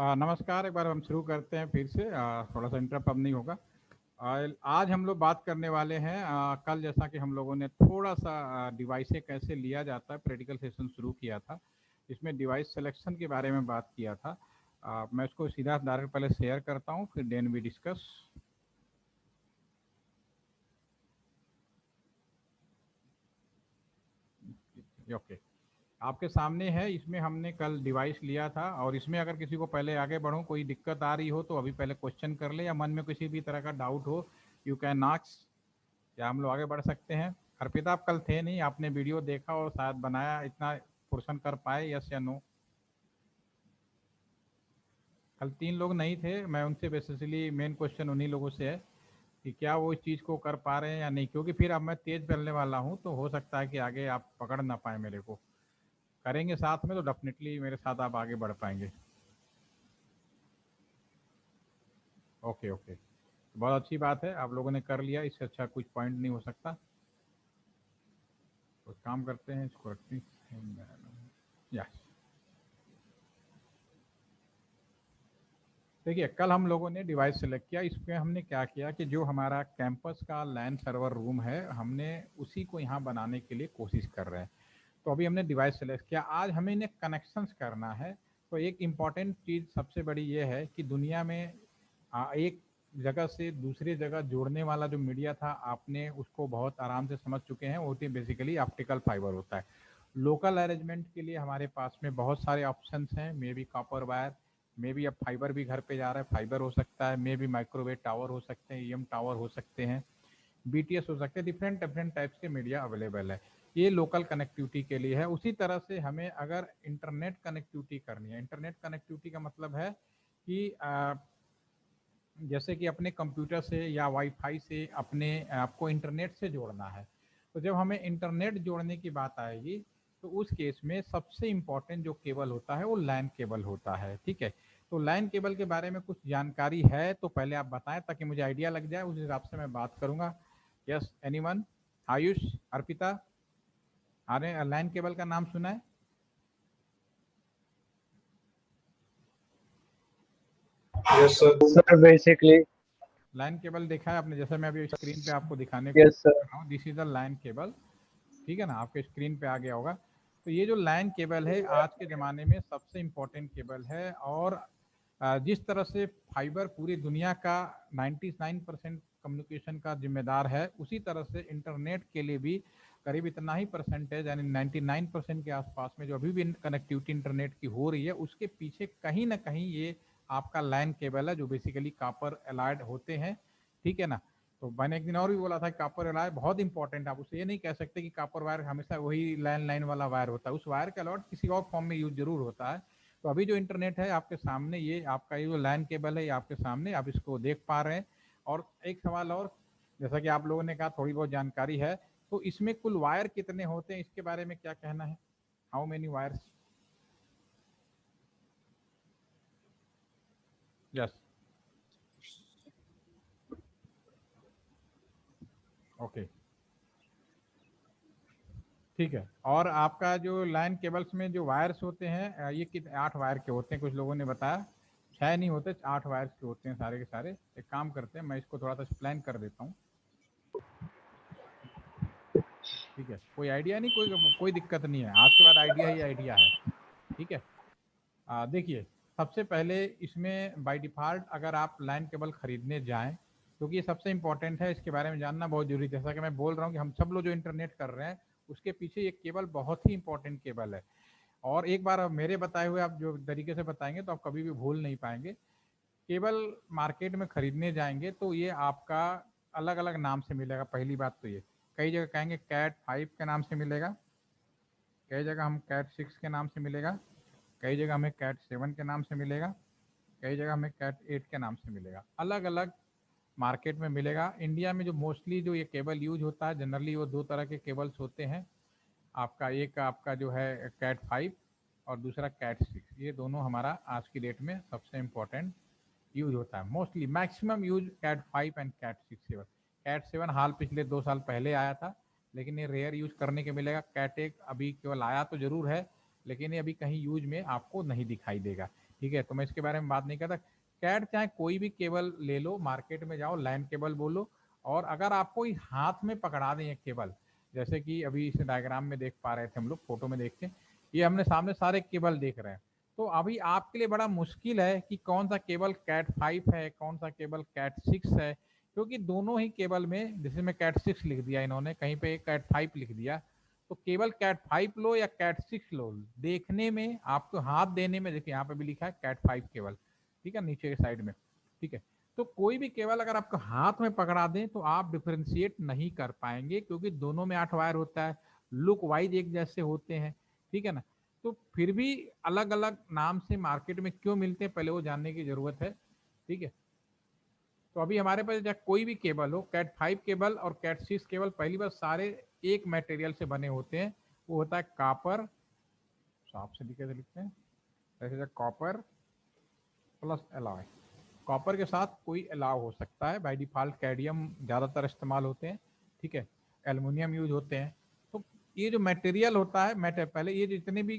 नमस्कार। एक बार हम शुरू करते हैं फिर से। थोड़ा सा इंटरप्ट अब नहीं होगा। आज हम लोग बात करने वाले हैं। कल जैसा कि हम लोगों ने थोड़ा सा डिवाइस से कैसे लिया जाता है प्रैक्टिकल सेशन शुरू किया था। इसमें डिवाइस सिलेक्शन के बारे में बात किया था। मैं उसको सीधा डायरेक्ट पहले शेयर करता हूँ, फिर देन वी डिस्कस। ओके, आपके सामने है। इसमें हमने कल डिवाइस लिया था और इसमें अगर किसी को पहले आगे बढ़ो, कोई दिक्कत आ रही हो तो अभी पहले क्वेश्चन कर ले, या मन में किसी भी तरह का डाउट हो यू कैन आस्क। या हम लोग आगे बढ़ सकते हैं। अर्पिता, आप कल थे नहीं, आपने वीडियो देखा और शायद बनाया, इतना पोर्शन कर पाए, यस या नो? कल 3 लोग नहीं थे, मैं उनसे बेसिकली मेन क्वेश्चन उन्हीं लोगों से है कि क्या वो इस चीज़ को कर पा रहे हैं या नहीं, क्योंकि फिर अब मैं तेज चलने वाला हूँ तो हो सकता है कि आगे आप पकड़ ना पाए मेरे को। करेंगे साथ में तो डेफिनेटली मेरे साथ आप आगे बढ़ पाएंगे। ओके ओके, बहुत अच्छी बात है, आप लोगों ने कर लिया, इससे अच्छा कुछ पॉइंट नहीं हो सकता। तो काम करते हैं, इसको रखते हैं। यस, देखिए कल हम लोगों ने डिवाइस सेलेक्ट किया। इसमें हमने क्या किया कि जो हमारा कैंपस का लैन सर्वर रूम है, हमने उसी को यहाँ बनाने के लिए कोशिश कर रहे हैं। तो अभी हमने डिवाइस सेलेक्ट किया, आज हमें इन्हें कनेक्शंस करना है। तो एक इम्पॉर्टेंट चीज़ सबसे बड़ी ये है कि दुनिया में एक जगह से दूसरी जगह जोड़ने वाला जो मीडिया था, आपने उसको बहुत आराम से समझ चुके हैं, वो बेसिकली ऑप्टिकल फाइबर होता है। लोकल अरेंजमेंट के लिए हमारे पास में बहुत सारे ऑप्शंस हैं। May be copper wire, may be अब फाइबर भी घर पे जा रहा है, फाइबर हो सकता है, मे बी माइक्रोवेव टावर हो सकते हैं, ईएम टावर हो सकते हैं, बीटीएस हो सकते हैं। डिफरेंट डिफरेंट टाइप्स के मीडिया अवेलेबल है। ये लोकल कनेक्टिविटी के लिए है। उसी तरह से हमें अगर इंटरनेट कनेक्टिविटी करनी है, इंटरनेट कनेक्टिविटी का मतलब है कि जैसे कि अपने कंप्यूटर से या वाईफाई से अपने आपको इंटरनेट से जोड़ना है। तो जब हमें इंटरनेट जोड़ने की बात आएगी तो उस केस में सबसे इम्पोर्टेंट जो केबल होता है वो लैन केबल होता है। ठीक है, तो लैन केबल के बारे में कुछ जानकारी है तो पहले आप बताएं ताकि मुझे आइडिया लग जाए, उस हिसाब से मैं बात करूंगा। Yes, anyone? आयुष, अर्पिता, अरे लैन केबल का नाम सुना है? Yes, sir. Sir, basically, line cable देखा है आपने? जैसे मैं अभी स्क्रीन पे आपको दिखाने की yes, कोशिश sir. कर रहा हूँ, this is the line cable. ठीक है ना, आपके स्क्रीन पे आ गया होगा। तो ये जो लाइन केबल है आज के ज़माने में सबसे इम्पोर्टेंट केबल है। और जिस तरह से फाइबर पूरी दुनिया का 99% कम्युनिकेशन का जिम्मेदार है, उसी तरह से इंटरनेट के लिए भी करीब इतना ही परसेंटेज, यानी 99% के आसपास में जो अभी भी कनेक्टिविटी इंटरनेट की हो रही है, उसके पीछे कहीं ना कहीं ये आपका लाइन केबल है, जो बेसिकली कॉपर एलाइड होते हैं। ठीक है ना। तो मैंने एक दिन और भी बोला था कि कॉपर वायर बहुत इंपॉर्टेंट है। आप उसे ये नहीं कह सकते कि कॉपर वायर हमेशा वही लैंड लाइन वाला वायर होता है, उस वायर के अलावा किसी और फॉर्म में यूज जरूर होता है। तो अभी जो इंटरनेट है आपके सामने, ये आपका ये जो लैंड केबल है, ये आपके सामने, आप इसको देख पा रहे हैं। और एक सवाल और, जैसा कि आप लोगों ने कहा थोड़ी बहुत जानकारी है, तो इसमें कुल वायर कितने होते हैं, इसके बारे में क्या कहना है? How many wires? Yes, okay, ठीक है। और आपका जो लाइन केबल्स में जो वायर्स होते हैं, ये कितने? 8 वायर के होते हैं, कुछ लोगों ने बताया। 6 नहीं होते, 8 वायर्स के होते हैं सारे के सारे। एक काम करते हैं, मैं इसको थोड़ा सा एक्सप्लेन कर देता हूँ। ठीक है, कोई आइडिया नहीं, कोई कोई दिक्कत नहीं है, आज के बाद आइडिया ही आइडिया है। ठीक है, देखिए, सबसे पहले इसमें बाय डिफ़ॉल्ट अगर आप लाइन केबल खरीदने जाएं, क्योंकि ये सबसे इंपॉर्टेंट है, इसके बारे में जानना बहुत जरूरी है। जैसा कि मैं बोल रहा हूँ कि हम सब लोग जो इंटरनेट कर रहे हैं, उसके पीछे ये केबल बहुत ही इंपॉर्टेंट केबल है। और एक बार मेरे बताए हुए आप जो तरीके से बताएंगे तो आप कभी भी भूल नहीं पाएंगे। केबल मार्केट में खरीदने जाएंगे तो ये आपका अलग अलग नाम से मिलेगा। पहली बात तो ये, कई जगह कहेंगे कैट 5 के नाम से मिलेगा, कई जगह हम कैट 6 के नाम से मिलेगा, कई जगह हमें कैट 7 के नाम से मिलेगा, कई जगह हमें कैट 8 के नाम से मिलेगा। अलग अलग मार्केट में मिलेगा। इंडिया में जो मोस्टली जो ये केबल यूज होता है, जनरली वो 2 तरह के केबल्स होते हैं। आपका एक आपका जो है कैट 5 और दूसरा कैट 6। ये दोनों हमारा आज की डेट में सबसे इम्पोर्टेंट यूज होता है। Mostly maximum use cat 5 and cat 6। Cat 7 हाल पिछले 2 साल पहले आया था, लेकिन ये रेयर यूज करने के मिलेगा। कैट 1 अभी केवल आया तो जरूर है, लेकिन ये अभी कहीं यूज में आपको नहीं दिखाई देगा। ठीक है, तो मैं इसके बारे में बात नहीं करता। कैट चाहे कोई भी केबल ले लो, मार्केट में जाओ, लैन केबल बोलो, और अगर आपको ये हाथ में पकड़ा दें ये केबल, जैसे कि अभी इस डायग्राम में देख पा रहे थे हम लोग, फोटो में देख के, ये हमने सामने सारे केबल देख रहे हैं। तो अभी आपके लिए बड़ा मुश्किल है कि कौन सा केबल कैट 5 है, कौन सा केबल कैट 6 है, क्योंकि दोनों ही केबल में, जैसे मैं कैट 6 लिख दिया, इन्होंने कहीं पे कैट 5 लिख दिया, तो केवल कैट 5 लो या कैट 6 लो, देखने में, आपको हाथ देने में, देखिए यहाँ पे भी लिखा है कैट 5 केबल, ठीक है, नीचे के साइड में, ठीक है। तो कोई भी केबल अगर आपको हाथ में पकड़ा दें तो आप डिफ्रेंशिएट नहीं कर पाएंगे, क्योंकि दोनों में 8 वायर होता है, लुक वाइज एक जैसे होते हैं, ठीक है ना। तो फिर भी अलग अलग नाम से मार्केट में क्यों मिलते हैं, पहले वो जानने की जरूरत है, ठीक है। तो अभी हमारे पास चाहे कोई भी केबल हो, कैट 5 केबल और कैट 6 केबल, पहली बार सारे एक मटेरियल से बने होते हैं, वो होता है कॉपर, साफ से लिखे लिखते हैं जैसे कॉपर प्लस एलॉय। कॉपर के साथ कोई अलाव हो सकता है, बाय डिफॉल्ट कैडमियम ज़्यादातर इस्तेमाल होते हैं, ठीक है, एल्युमिनियम यूज होते हैं। तो ये जो मटेरियल होता है, पहले ये जितने भी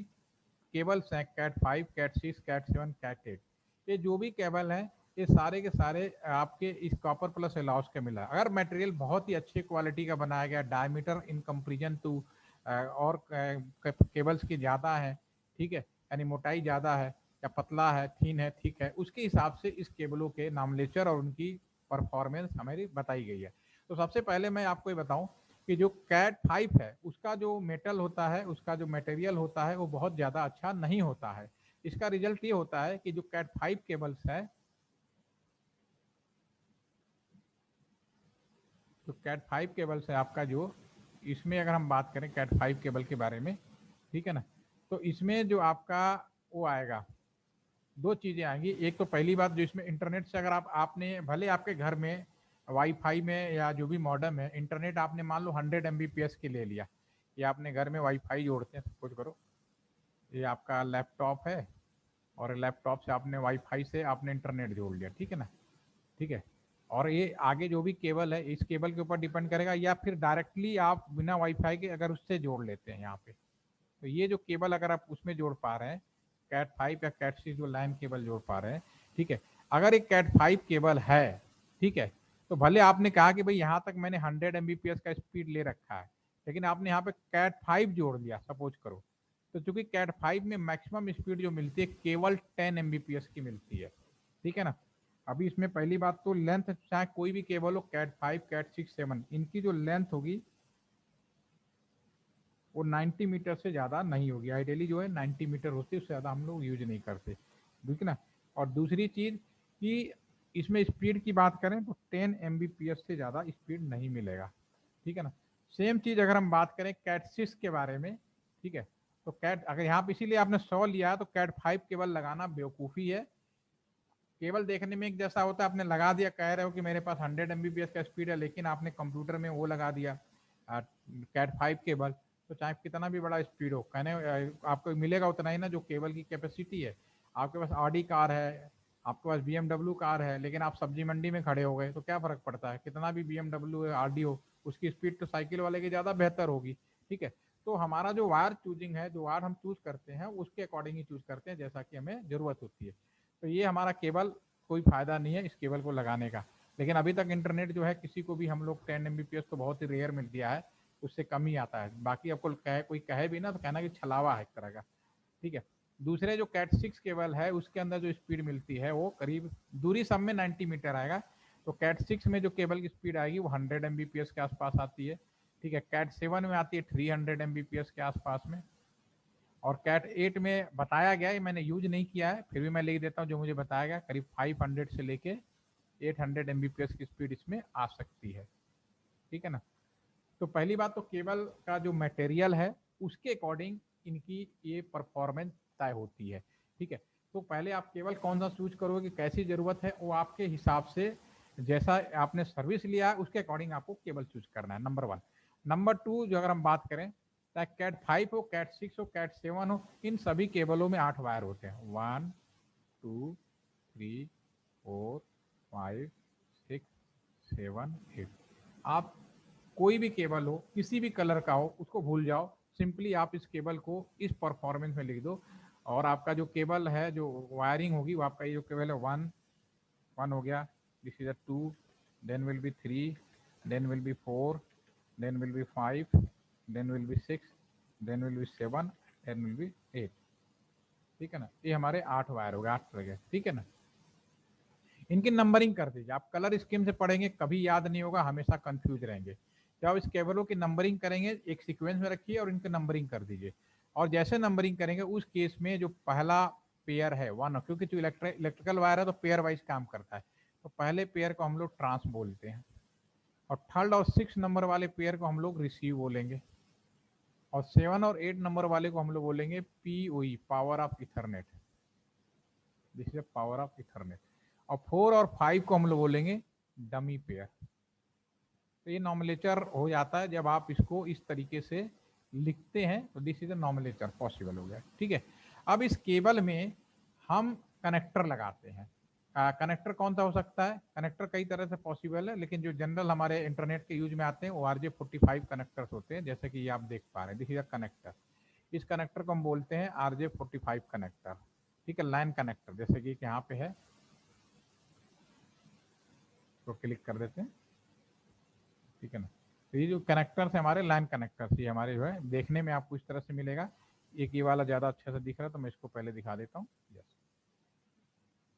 केबल्स हैं, कैट 5, कैट 6, कैट 7, कैट 8, ये जो भी केबल हैं, ये सारे के सारे आपके इस कॉपर प्लस एलाउस के मिला। अगर मटेरियल बहुत ही अच्छी क्वालिटी का बनाया गया, डायमीटर इन कंपेरिजन टू और केबल्स की ज़्यादा है, ठीक है, यानी मोटाई ज़्यादा है, या पतला है, थीन है, थिक है, उसके हिसाब से इस केबलों के नामलेचर और उनकी परफॉर्मेंस हमारी बताई गई है। तो सबसे पहले मैं आपको ये बताऊं कि जो कैट 5 है उसका जो मेटल होता है, उसका जो मटेरियल होता है, वो बहुत ज़्यादा अच्छा नहीं होता है। इसका रिजल्ट ये होता है कि जो कैट 5 केबल्स है, जो कैट 5 केबल्स है आपका, जो इसमें अगर हम बात करें कैट 5 केबल के बारे में, ठीक है ना, तो इसमें जो आपका वो आएगा, दो चीज़ें आएंगी। एक तो पहली बात, जो इसमें इंटरनेट से अगर आपने भले आपके घर में वाईफाई में या जो भी मॉडेम है, इंटरनेट आपने मान लो 100 Mbps के ले लिया, या आपने घर में वाईफाई जोड़ते हैं, सपोज करो ये आपका लैपटॉप है, और लैपटॉप से आपने वाईफाई से आपने इंटरनेट जोड़ लिया, ठीक है ना, ठीक है, और ये आगे जो भी केबल है, इस केबल के ऊपर डिपेंड करेगा, या फिर डायरेक्टली आप बिना वाईफाई के अगर उससे जोड़ लेते हैं यहाँ पे, तो ये जो केबल अगर आप उसमें जोड़ पा रहे हैं, कैट 5 या कैट 6 जो लाइन केबल जोड़ पा रहे हैं, ठीक है, अगर एक कैट 5 केबल है, ठीक है, तो भले आपने कहा कि भाई यहाँ तक मैंने 100 Mbps का स्पीड ले रखा है, लेकिन आपने यहाँ पे कैट 5 जोड़ दिया सपोज करो, तो चूंकि कैट 5 में मैक्सिमम स्पीड जो मिलती है केवल 10 Mbps की मिलती है, ठीक है ना। अभी इसमें पहली बात तो लेंथ, चाहे कोई भी केबल हो, कैट 5, कैट 6, 7, इनकी जो लेंथ होगी वो 90 मीटर से ज़्यादा नहीं होगी, आइडियली जो है 90 मीटर होती है, उससे ज़्यादा हम लोग यूज नहीं करते, ठीक है ना। और दूसरी चीज़ कि इसमें स्पीड की बात करें तो 10 Mbps से ज़्यादा स्पीड नहीं मिलेगा, ठीक है ना। सेम चीज़ अगर हम बात करें कैट 6 के बारे में, ठीक है, तो कैट अगर यहाँ पे इसीलिए आपने 100 लिया है, तो कैट 5 केवल लगाना बेवकूफ़ी है। केवल देखने में एक जैसा होता है, आपने लगा दिया, कह रहे हो कि मेरे पास 100 Mbps का स्पीड है, लेकिन आपने कंप्यूटर में वो लगा दिया कैट 5 केबल, तो चाहे कितना भी बड़ा स्पीड हो, कहने आपको मिलेगा उतना ही ना जो केबल की कैपेसिटी है। आपके पास ऑडी कार है, आपके पास BMW कार है, लेकिन आप सब्जी मंडी में खड़े हो गए, तो क्या फर्क पड़ता है, कितना भी BMW है, RD हो, उसकी स्पीड तो साइकिल वाले की ज़्यादा बेहतर होगी, ठीक है। तो हमारा जो वायर चूजिंग है, जो वायर हम चूज करते हैं, उसके अकॉर्डिंग ही चूज करते हैं जैसा कि हमें ज़रूरत होती है। तो ये हमारा केबल, कोई फ़ायदा नहीं है इस केबल को लगाने का, लेकिन अभी तक इंटरनेट जो है किसी को भी हम लोग 10 Mbps तो बहुत ही रेयर मिल गया है, उससे कम ही आता है। बाकी आपको कहे कोई कहे भी ना तो कहना कि छलावा है एक तरह का, ठीक है। दूसरे जो कैट 6 केबल है उसके अंदर जो स्पीड मिलती है वो करीब दूरी सब में 90 मीटर आएगा, तो कैट 6 में जो केबल की स्पीड आएगी वो 100 Mbps के आसपास आती है, ठीक है। कैट 7 में आती है 300 Mbps के आसपास में, और कैट 8 में बताया गया है, मैंने यूज नहीं किया है, फिर भी मैं लिख देता हूँ जो मुझे बताया गया, करीब 500 से लेके 800 Mbps की स्पीड इसमें आ सकती है, ठीक है ना। तो पहली बात तो केबल का जो मटेरियल है उसके अकॉर्डिंग इनकी ये परफॉर्मेंस तय होती है, ठीक है। तो पहले आप केबल कौन सा चूज करोगे, कैसी ज़रूरत है, वो आपके हिसाब से, जैसा आपने सर्विस लिया है उसके अकॉर्डिंग आपको केबल चूज करना है, नंबर 1। नंबर 2, जो अगर हम बात करें, चाहे कैट 5 हो, कैट 6 हो, कैट 7 हो, इन सभी केबलों में 8 वायर होते हैं, 1 2 3 4 5 6 7 8। आप कोई भी केबल हो, किसी भी कलर का हो, उसको भूल जाओ, सिंपली आप इस केबल को इस परफॉर्मेंस में लिख दो, और आपका जो केबल है, जो वायरिंग होगी, वो आपका ये जो केबल है 1 हो गया, this is a 2, then will be 3, then will be 4, then will be 5, then will be 6, then will be 7, then will be 8। ठीक है ना, ये हमारे 8 वायर हो गए, 8 तरह के। ठीक है ना, इनकी नंबरिंग कर दीजिए। आप कलर स्कीम से पढ़ेंगे, कभी याद नहीं होगा, हमेशा कंफ्यूज रहेंगे। जब आप इस केबलों की नंबरिंग करेंगे, एक सीक्वेंस में रखिए और इनकी नंबरिंग कर दीजिए। और जैसे नंबरिंग करेंगे, उस केस में जो पहला पेयर है 1, क्योंकि जो इलेक्ट्रिकल वायर है तो पेयर वाइज काम करता है, तो पहले पेयर को हम लोग ट्रांस बोलते हैं, और 3rd और 6 नंबर वाले पेयर को हम लोग रिसीव बोलेंगे, और 7 और 8 नंबर वाले को हम लोग बोलेंगे POE, power of Ethernet. This is power of Ethernet. और 4 और 5 को हम लोग बोलेंगे डमी पेयर। तो ये नॉमिनेचर हो जाता है जब आप इसको इस तरीके से लिखते हैं, तो दिस इज अ नॉमिनेचर पॉसिबल हो गया। ठीक है, अब इस केबल में हम कनेक्टर लगाते हैं। कनेक्टर कौन सा हो सकता है? कनेक्टर कई तरह से पॉसिबल है, लेकिन जो जनरल हमारे इंटरनेट के यूज में आते हैं वो RJ45 कनेक्टर्स होते हैं, जैसे कि ये आप देख पा रहे हैं, दिस इज अ कनेक्टर। इस कनेक्टर को हम बोलते हैं RJ45 कनेक्टर। ठीक है, लाइन कनेक्टर, जैसे कि यहाँ पे है, तो क्लिक कर देते हैं। ठीक है ना, तो ये जो कनेक्टर्स है हमारे लाइन कनेक्टर्स, ये हमारे जो है देखने में आपको इस तरह से मिलेगा। एक ये वाला ज़्यादा अच्छा से दिख रहा है, तो मैं इसको पहले दिखा देता हूँ। यस,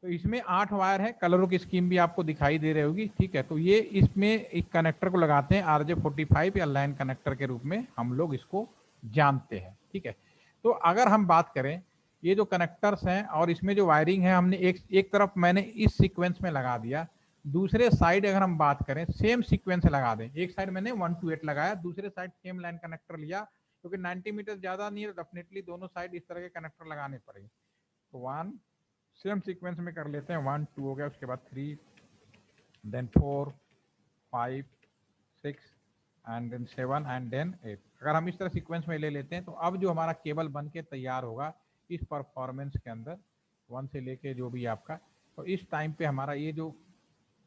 तो इसमें 8 वायर है, कलरों की स्कीम भी आपको दिखाई दे रही होगी। ठीक है, तो ये इसमें एक कनेक्टर को लगाते हैं RJ45 या लाइन कनेक्टर के रूप में हम लोग इसको जानते हैं। ठीक है, तो अगर हम बात करें, ये जो कनेक्टर्स हैं और इसमें जो वायरिंग है, हमने एक तरफ मैंने इस सीक्वेंस में लगा दिया, दूसरे साइड अगर हम बात करें सेम सीक्वेंस लगा दें, एक साइड मैंने 1 to 8 लगाया, दूसरे साइड सेम लाइन कनेक्टर लिया, क्योंकि 90 मीटर ज्यादा नहीं है, तो डेफिनेटली दोनों साइड इस तरह के कनेक्टर लगाने पड़ेंगे। तो 1 सेम सीक्वेंस में कर लेते हैं, 1 2 हो गया, उसके बाद 3, then 4 5 6 and then 7 and then 8। अगर हम इस तरह सीक्वेंस में ले लेते हैं, तो अब जो हमारा केबल बन के तैयार होगा इस परफॉर्मेंस के अंदर, 1 से लेके जो भी आपका, तो इस टाइम पे हमारा ये जो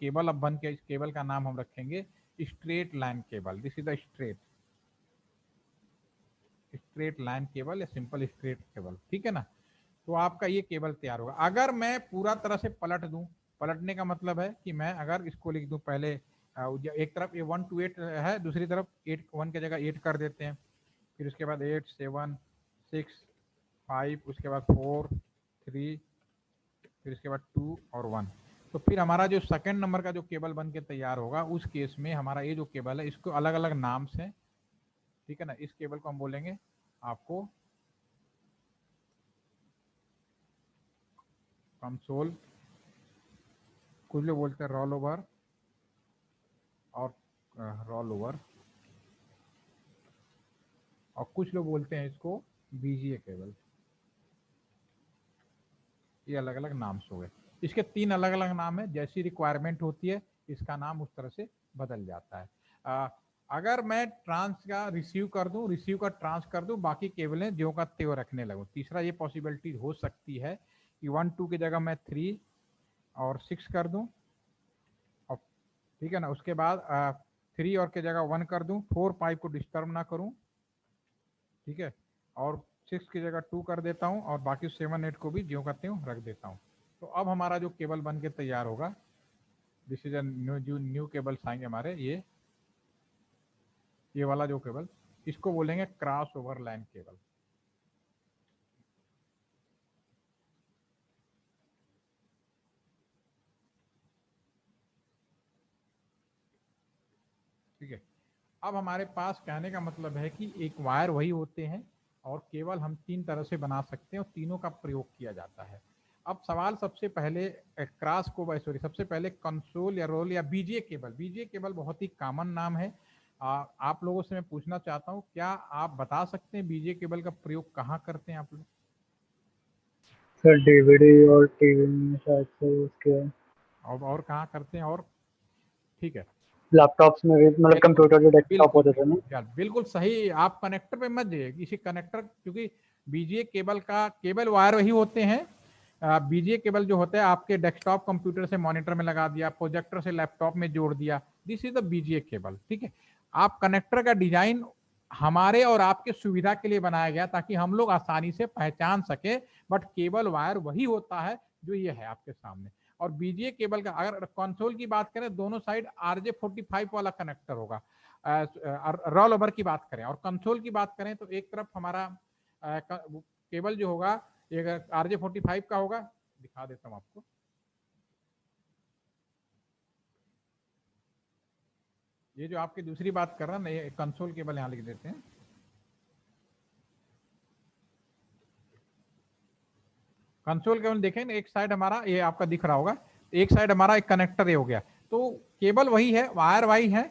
केबल अब बन के, इस केबल का नाम हम रखेंगे straight line cable. This is the straight line cable या सिंपल स्ट्रेट केबल। ठीक है ना, तो आपका ये केबल तैयार होगा। अगर मैं पूरा तरह से पलट दूं, पलटने का मतलब है कि मैं अगर इसको लिख दूं, पहले एक तरफ ये 1 to 8 है, दूसरी तरफ 1 की जगह 8 कर देते हैं, फिर उसके बाद 8 7 6 5, उसके बाद 4 3, फिर इसके बाद 2 और 1। तो फिर हमारा जो सेकंड नंबर का जो केबल बन के तैयार होगा, उस केस में हमारा ये जो केबल है, इसको अलग अलग नाम से, ठीक है ना, इस केबल को हम बोलेंगे आपको कंसोल, कुछ लोग बोलते हैं रोल ओवर और रोल ओवर, और कुछ लोग बोलते हैं इसको BGA केबल। ये अलग अलग नाम से हो गए। इसके 3 अलग अलग नाम है, जैसी रिक्वायरमेंट होती है इसका नाम उस तरह से बदल जाता है। अगर मैं ट्रांस का रिसीव कर दूं, रिसीव का ट्रांस कर दूं, बाकी केबलें ज्यों का त्यों रखने लगूं। तीसरा ये पॉसिबिलिटी हो सकती है कि 1 2 की जगह मैं 3 और 6 कर दूं, और ठीक है ना, उसके बाद 3 और की जगह 1 कर दूं, 4 5 को डिस्टर्ब ना करूं, ठीक है, और 6 की जगह 2 कर देता हूं, और बाकी 7 8 को भी ज्यों का त्यों रख देता हूं। तो अब हमारा जो केबल बन के तैयार होगा, this is a new cables आएंगे हमारे, ये वाला जो केबल, इसको बोलेंगे क्रॉस ओवर लाइन केबल। ठीक है, अब हमारे पास कहने का मतलब है कि एक वायर वही होते हैं, और केवल हम 3 तरह से बना सकते हैं, और तीनों का प्रयोग किया जाता है। अब सवाल सबसे पहले क्रॉस को, सॉरी, सबसे पहले कंसोल या रोल या BGA केबल। BGA केबल बहुत ही कॉमन नाम है। आप लोगों से मैं पूछना चाहता हूं, क्या आप बता सकते हैं BGA केबल का प्रयोग कहाँ करते हैं आप लोग? सर DVD और टीवी में शायद से यूज किया है। और कहाँ करते हैं? और ठीक है, लैपटॉप्स में भी, मतलब बिल्कुल कंप्यूटर जो डेस्कटॉप बिल्कुल होते थे ना। बिल्कुल यार, बिल्कुल सही। आप कनेक्टर पे मत जाइए, किसी कनेक्टर, क्योंकि BGA केबल का केबल वायर वही होते हैं। BGA केबल जो होता है, आपके डेस्कटॉप कंप्यूटर से मॉनिटर में लगा दिया, प्रोजेक्टर से लैपटॉप में जोड़ दिया, this is the BGA cable. ठीक है, आप कनेक्टर का डिजाइन हमारे और आपके सुविधा के लिए बनाया गया ताकि हम लोग आसानी से पहचान सके, बट केबल वायर वही होता है जो ये है आपके सामने। और बीजीए केबल का अगर कंसोल की बात करें, दोनों साइड RJ45 वाला कनेक्टर होगा। रोल ओवर की बात करें और कंसोल की बात करें तो एक तरफ हमारा केबल जो होगा एक RJ45 का होगा, दिखा देता हूं आपको। ये जो आपकी दूसरी बात कर रहा है ना, ये कंसोल केबल यहां लिख देते हैं। कंसोल केबल देखें ना, एक साइड हमारा ये आपका दिख रहा होगा, एक साइड हमारा एक कनेक्टर ये हो गया। तो केबल वही है, वायर वही है,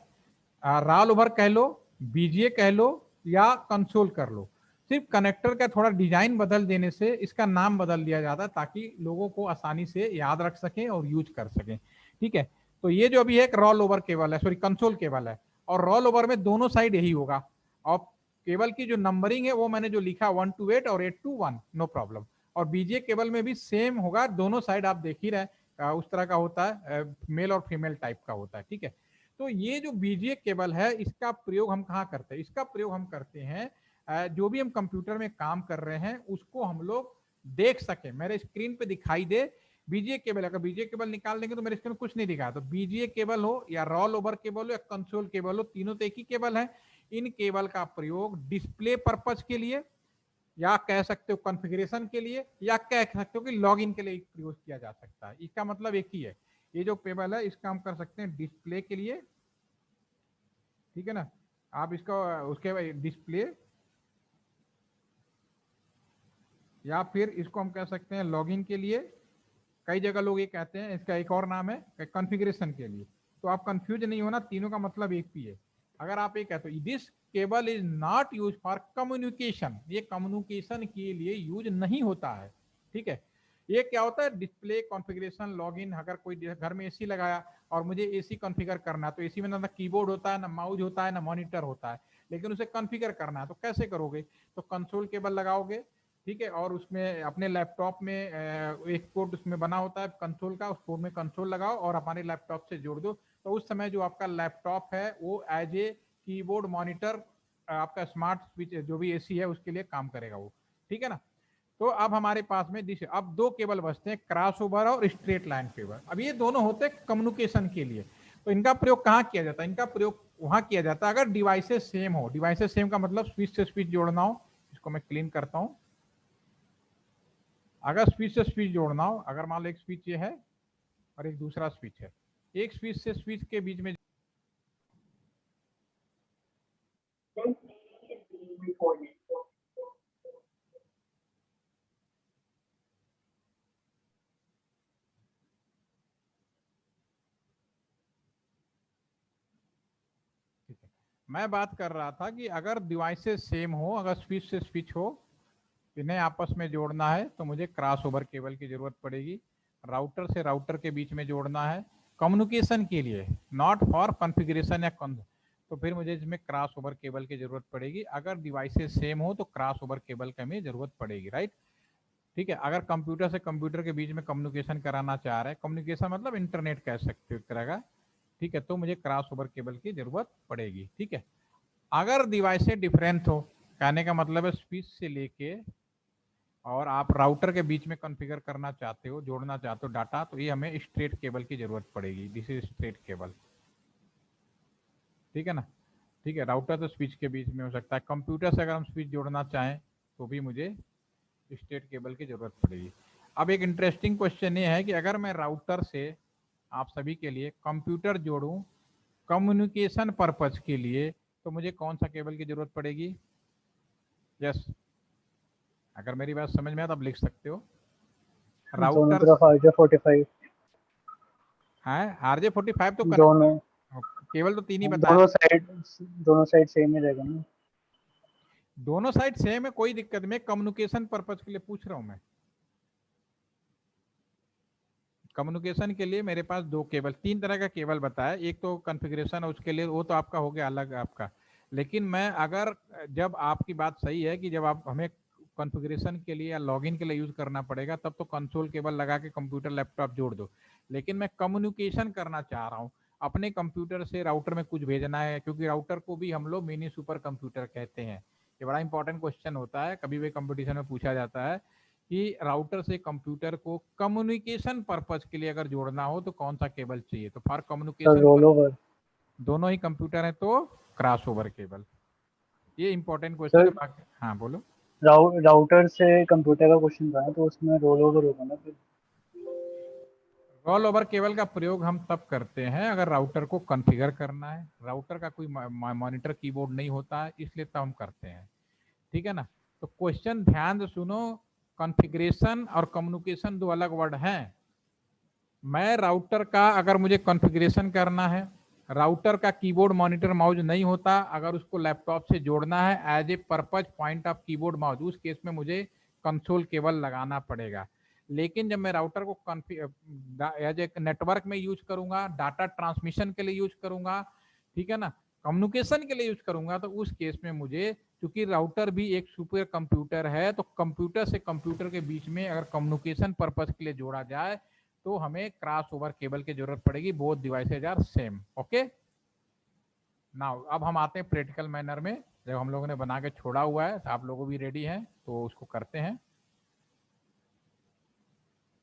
रॉल ओवर कह लो, बीजीए कह लो या कंसोल कर लो, सिर्फ कनेक्टर का थोड़ा डिजाइन बदल देने से इसका नाम बदल दिया जाता है ताकि लोगों को आसानी से याद रख सकें और यूज कर सकें। ठीक है, तो ये जो अभी एक रॉल ओवर केबल है, सॉरी कंसोल केबल है, और रॉल ओवर में दोनों साइड यही होगा। और केबल की जो नंबरिंग है वो मैंने जो लिखा 1 to 8 और 8 to 1, नो प्रॉब्लम। और बीजीए केबल में भी सेम होगा, दोनों साइड आप देख ही रहे उस तरह का होता है, मेल और फीमेल टाइप का होता है। ठीक है, तो ये जो बीजीए केबल है इसका प्रयोग हम कहाँ करते हैं? इसका प्रयोग हम करते हैं जो भी हम कंप्यूटर में काम कर रहे हैं उसको हम लोग देख सके, मेरे स्क्रीन पे दिखाई दे बीजीए केबल। अगर बीजीए केबल निकाल देंगे तो मेरे स्क्रीन में कुछ नहीं दिखा, तो बीजीए केबल हो या रोल ओवर केबल हो या कंसोल केबल हो, तीनों तो एक ही केबल है। इन केबल का प्रयोग डिस्प्ले पर्पज के लिए, या कह सकते हो कॉन्फ़िगरेशन के लिए, या कह सकते हो कि लॉगिन के लिए प्रयोग किया जा सकता है। इसका मतलब एक ही है, ये जो केबल है इसका हम कर सकते हैं डिस्प्ले के लिए, ठीक है ना, आप इसका उसके डिस्प्ले, या फिर इसको हम कह सकते हैं लॉगिन के लिए। कई जगह लोग ये कहते हैं, इसका एक और नाम है कॉन्फ़िगरेशन के लिए। तो आप कंफ्यूज नहीं होना, तीनों का मतलब एक ही है। अगर आप ये कहते हो this cable is not use for communication, ये कम्युनिकेशन के लिए यूज नहीं होता है। ठीक है, ये क्या होता है? Display, configuration, login. अगर कोई घर में एसी लगाया और मुझे एसी कॉन्फ़िगर करना है, तो एसी में ना कीबोर्ड होता है, ना माउस होता है, ना मॉनिटर होता है, लेकिन उसे कॉन्फ़िगर करना है तो कैसे करोगे? तो कंसोल केबल लगाओगे, ठीक है, और उसमें अपने लैपटॉप में एक पोर्ट उसमें बना होता है कंसोल का, उस पोर्ट में कंसोल लगाओ और हमारे लैपटॉप से जोड़ दो। तो उस समय जो आपका लैपटॉप है वो एज ए कीबोर्ड, मॉनिटर, आपका स्मार्ट स्विच जो भी एसी है उसके लिए काम करेगा वो। ठीक है ना, तो अब हमारे पास में अब दो केबल बचते हैं, क्रॉस ओवर और स्ट्रेट लाइन केबल। अब ये दोनों होते हैं कम्युनिकेशन के लिए। तो इनका प्रयोग कहाँ किया जाता है? इनका प्रयोग वहां किया जाता है अगर डिवाइसेस सेम हो। डिवाइसेस सेम का मतलब स्विच से स्विच जोड़ना हो। इसको मैं क्लीन करता हूं। अगर स्विच से स्विच जोड़ना हो, अगर मान लो एक स्विच ये है और एक दूसरा स्विच है, एक स्विच से स्विच के बीच में मैं बात कर रहा था कि अगर डिवाइसेस सेम हो, अगर स्विच से स्विच हो, इन्हें आपस में जोड़ना है तो मुझे क्रॉस ओवर केबल की जरूरत पड़ेगी। राउटर से राउटर के बीच में जोड़ना है कम्युनिकेशन के लिए, नॉट फॉर कॉन्फ़िगरेशन या तो फिर मुझे इसमें क्रॉस ओवर केबल की जरूरत पड़ेगी। अगर डिवाइसेस सेम हो तो क्रॉस ओवर केबल की हमें जरूरत पड़ेगी, राइट। ठीक है, अगर कंप्यूटर से कंप्यूटर के बीच में कम्युनिकेशन कराना चाह रहे हैं, कम्युनिकेशन मतलब इंटरनेट कह सकते हो एक तरह का, ठीक है, तो मुझे क्रॉस ओवर केबल की जरूरत पड़ेगी। ठीक है, अगर डिवाइसेस डिफरेंट हो, कहने का मतलब है स्विच से लेके और आप राउटर के बीच में कॉन्फ़िगर करना चाहते हो, जोड़ना चाहते हो डाटा, तो ये हमें स्ट्रेट केबल की जरूरत पड़ेगी। दिस इज स्ट्रेट केबल, ठीक है ना। ठीक है, राउटर तो स्विच के बीच में हो सकता है, कंप्यूटर से अगर हम स्विच जोड़ना चाहें तो भी मुझे स्ट्रेट केबल की जरूरत पड़ेगी। अब एक इंटरेस्टिंग क्वेश्चन ये है कि अगर मैं राउटर से आप सभी के लिए कंप्यूटर जोड़ूं कम्युनिकेशन पर्पज के लिए, तो मुझे कौन सा केबल की जरूरत पड़ेगी? यस, अगर मेरी बात समझ में आए तो आप लिख सकते हो। दोनों राउटर तरफ RJ45। है, RJ45 तो दोनों केवल तो तीन ही बताया दोनों ना। साइड दोनों साइड सेम ही रहेगा ना। दोनों साइड सेम है, कोई दिक्कत नहीं, कम्युनिकेशन पर्पज के लिए पूछ रहा हूं मैं। कम्युनिकेशन के लिए मेरे पास दो केबल, तीन तरह का केबल बताया, एक तो कॉन्फ़िगरेशन है उसके लिए, वो तो आपका हो गया अलग आपका। लेकिन मैं अगर, जब आपकी बात सही है कि जब आप हमें कॉन्फ़िगरेशन के लिए या लॉगिन के लिए यूज करना पड़ेगा तब तो कंसोल केबल लगा के कंप्यूटर लैपटॉप जोड़ दो। लेकिन मैं कम्युनिकेशन करना चाह रहा हूँ, अपने कंप्यूटर से राउटर में कुछ भेजना है, क्योंकि राउटर को भी हम लोग मिनी सुपर कंप्यूटर कहते हैं। ये बड़ा इंपॉर्टेंट क्वेश्चन होता है, कभी भी कंपटीशन में पूछा जाता है कि राउटर से कंप्यूटर को कम्युनिकेशन पर्पज के लिए अगर जोड़ना हो तो कौन सा केबल चाहिए। तो for sir communication roll over. दोनों ही कंप्यूटर है तो क्रॉस ओवर केबल। ये इंपॉर्टेंट क्वेश्चन है। सर बाकी हाँ बोलो। राउटर से कंप्यूटर का क्वेश्चन था तो उसमें रोल ओवर होगा ना फिर। रोल ओवर केबल का प्रयोग हम तब करते हैं अगर राउटर को कॉन्फ़िगर करना है, राउटर का कोई मॉनिटर कीबोर्ड नहीं होता है, इसलिए तब हम करते हैं। ठीक है ना। तो क्वेश्चन ध्यान से सुनो, कॉन्फ़िगरेशन और कम्युनिकेशन दो अलग वर्ड हैं। मैं राउटर का अगर मुझे कॉन्फ़िगरेशन करना है, राउटर का कीबोर्ड मॉनिटर माउस नहीं होता, अगर उसको लैपटॉप से जोड़ना है as a purpose point of keyboard mouse, उस केस में मुझे कंसोल केबल लगाना पड़ेगा। लेकिन जब मैं राउटर को एज ए नेटवर्क में यूज करूंगा, डाटा ट्रांसमिशन के लिए यूज करूंगा, ठीक है ना, कम्युनिकेशन के लिए यूज करूंगा, तो उस केस में मुझे, क्योंकि राउटर भी एक सुपर कंप्यूटर है, तो कंप्यूटर से कंप्यूटर के बीच में अगर कम्युनिकेशन पर्पज के लिए जोड़ा जाए तो हमें क्रॉस ओवर केबल की जरूरत पड़ेगी। Both devices are same. Okay now अब हम आते हैं प्रैक्टिकल मैनर में। जब हम लोगों ने बना के छोड़ा हुआ है तो आप लोगों भी रेडी हैं तो उसको करते हैं।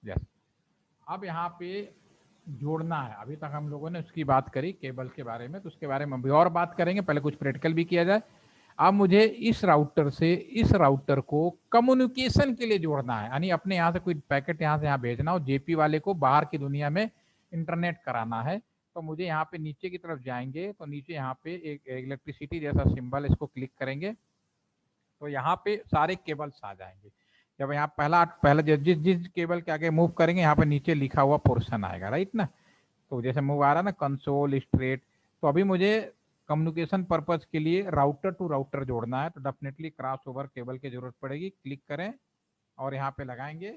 यस, अब यहाँ पे जोड़ना है। अभी तक हम लोगों ने उसकी बात करी केबल के बारे में, तो उसके बारे में अभी और बात करेंगे, पहले कुछ प्रैक्टिकल भी किया जाए। अब मुझे इस राउटर से इस राउटर को कम्युनिकेशन के लिए जोड़ना है, यानी अपने यहाँ से कोई पैकेट यहाँ से यहाँ भेजना हो, जेपी वाले को बाहर की दुनिया में इंटरनेट कराना है। तो मुझे यहाँ पे नीचे की तरफ जाएंगे तो नीचे यहाँ पे एक इलेक्ट्रिसिटी जैसा सिंबल, इसको क्लिक करेंगे तो यहाँ पे सारे केबल्स आ जाएंगे। जब यहाँ पहला जिस जिस केबल के आगे मूव करेंगे यहाँ पे नीचे लिखा हुआ पोर्शन आएगा, राइट ना। तो जैसे मूव आ रहा ना कंसोल स्ट्रेट, तो अभी मुझे कम्युनिकेशन पर्पज के लिए राउटर टू राउटर जोड़ना है, तो डेफिनेटली क्रॉस ओवर केबल की जरूरत पड़ेगी। क्लिक करें और यहाँ पे लगाएंगे